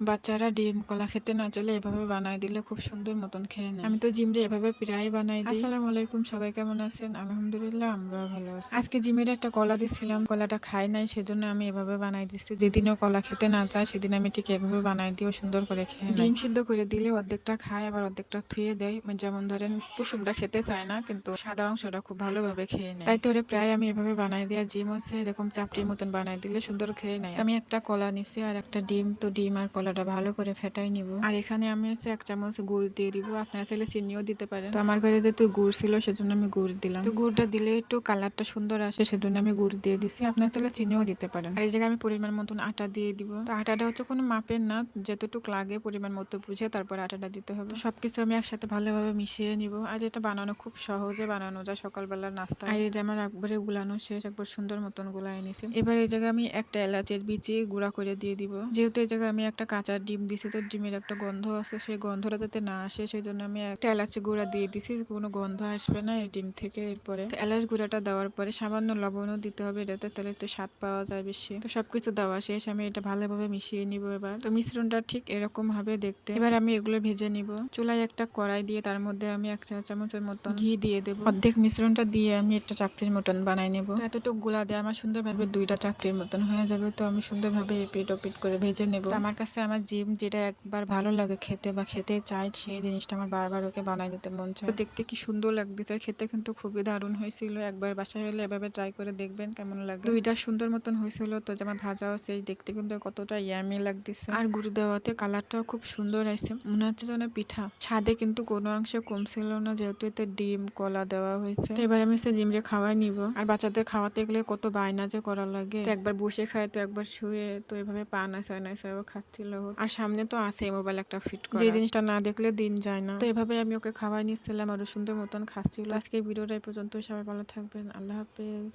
বাচ্চারা ডিম কলা খেতে না চাইলে এভাবে বানাই দিলে খুব সুন্দর মতন খেয়ে নেয়। আমি তো জিমরে এভাবে প্রায় বানাই দিই। আসসালামু আলাইকুম, সবাই কেমন আছেন? আলহামদুলিল্লাহ, আমরা ভালো আছি। আজকে জিমের একটা কলা দিচ্ছিলাম, কলাটা খাই নাই, সেজন্য আমি এভাবে বানাই দিচ্ছি। যেদিনও কলা খেতে না চায় সেদিন আমি ঠিক এভাবে বানাই দিও, সুন্দর করে খেয়ে নেয়। ডিম সিদ্ধ করে দিলে অর্ধেকটা খায়, আবার অর্ধেকটা থুয়ে দেয়। যেমন ধরেন কুসুমটা খেতে চায় না, কিন্তু সাদা অংশটা খুব ভালোভাবে খেয়ে নেয়। তাই তো প্রায় আমি এভাবে বানাই দেওয়া জিম হচ্ছে এরকম চাপটির মতন বানাই দিলে সুন্দর খেয়ে নেয়। আমি একটা কলা নিছি আর একটা ডিম, তো ডিম আর কলাটা ভালো করে ফেটাই নিব। আর এখানে আমি হচ্ছে 1 চামচ গুড় দিয়ে দিব। আপনারা চাইলে চিনিও দিতে পারেন। তো আমার ঘরে যেহেতু গুড় ছিল সেজন্য আমি গুড় দিলাম। তো গুড়টা দিলে একটু কালারটা সুন্দর আসে, সেজন্য আমি গুড় দিয়ে দিছি। আপনারা চাইলে চিনিও দিতে পারেন। আর এই জায়গায় আমি পরিমাণ মতন আটা দিয়ে দিব। তো আটাটা হচ্ছে কোনো মাপের না, যতটুকু লাগে পরিমাণ মতো বুঝে তারপর আটাটা দিতে হবে। সবকিছু আমি একসাথে ভালোভাবে মিশিয়ে নিব। আর এটা বানানো খুব সহজে বানানো যায়, সকালবেলার নাস্তা। আর এই যে আমার একবারে গুলানো শেষ, একবার সুন্দর মতন গুলাই নিছি। এবার এই জায়গায় আমি একটা এলাচের বিচি গুঁড়া করে দিয়ে দিব। যেহেতু এই জায়গায় আমি একটা কাঁচা ডিম দিছি, তো ডিমের একটা গন্ধ আছে, সেই গন্ধটা যাতে না আসে সেই জন্য আমি একটা এলাচি গুঁড়া দিয়ে দিছি। কোনো গন্ধ আসবে না এই ডিম থেকে। এরপরে এলাচ গুঁড়াটা দেওয়ার পরে সামান্য লবণও দিতে হবে এটাতে, তাহলে একটু স্বাদ পাওয়া যায় বেশি। তো সবকিছু দেওয়া শেষ, আমি এটা ভালোভাবে মিশিয়ে নিব। এবার তো মিশ্রণটা ঠিক এরকম হবে দেখতে। এবার আমি এগুলো ভেজে নিব। চুলায় একটা কড়াই দিয়ে তার মধ্যে আমি 1 চা চামচের মতন ঘি দিয়ে দেবো। অর্ধেক মিশ্রণটা দিয়ে আমি একটা চাপটির মতন বানাই নেব। এতটুকু গুলা দিয়ে আমার সুন্দরভাবে 2টা চাপটির মতন হয়ে যাবে। তো আমি সুন্দরভাবে এপিট ওপিট করে ভেজে নেব। আমার কাছে আমার জিম যেটা একবার ভালো লাগে খেতে বা খেতে চাই, সেই জিনিসটা আমার বারবার ওকে বানাই দিতে মন চায়। তো দেখতে কি সুন্দর লাগতেছে, খেতে কিন্তু খুবই দারুণ হয়েছিল। একবার বাসায় হলে এভাবে ট্রাই করে দেখবেন কেমন লাগে। 2টা সুন্দর মতন হয়েছিল। তো যেমন ভাজা হচ্ছে দেখতে কিন্তু কতটা ইয়ামি লাগতেছে। আর গুঁড়ো দেওয়াতে কালারটাও খুব সুন্দর আসছে, মনে হচ্ছে যেন পিঠা। স্বাদে কিন্তু কোনো অংশে কম ছিল না, যেহেতু এতে ডিম কলা দেওয়া হয়েছে। তো এবার আমি জিমরে খাওয়াই নিব। আর বাচ্চাদের খাওয়াতে গেলে কত বায়না যে করা লাগে, তো একবার বসে খায় তো একবার শুয়ে, তো এভাবে পা নাচায় নাচায় খাচ্ছিল। আর সামনে তো আছে মোবাইল একটা ফিট করা, যে জিনিসটা না দেখলে দিন যায় না। তো এভাবে আমি ওকে খাওয়াই নিচ্ছিলাম, আরো সুন্দর মতন খাচ্ছিল। আজকে ভিডিওটা এই পর্যন্ত, সবাই ভালো থাকবেন, আল্লাহ হাফেজ।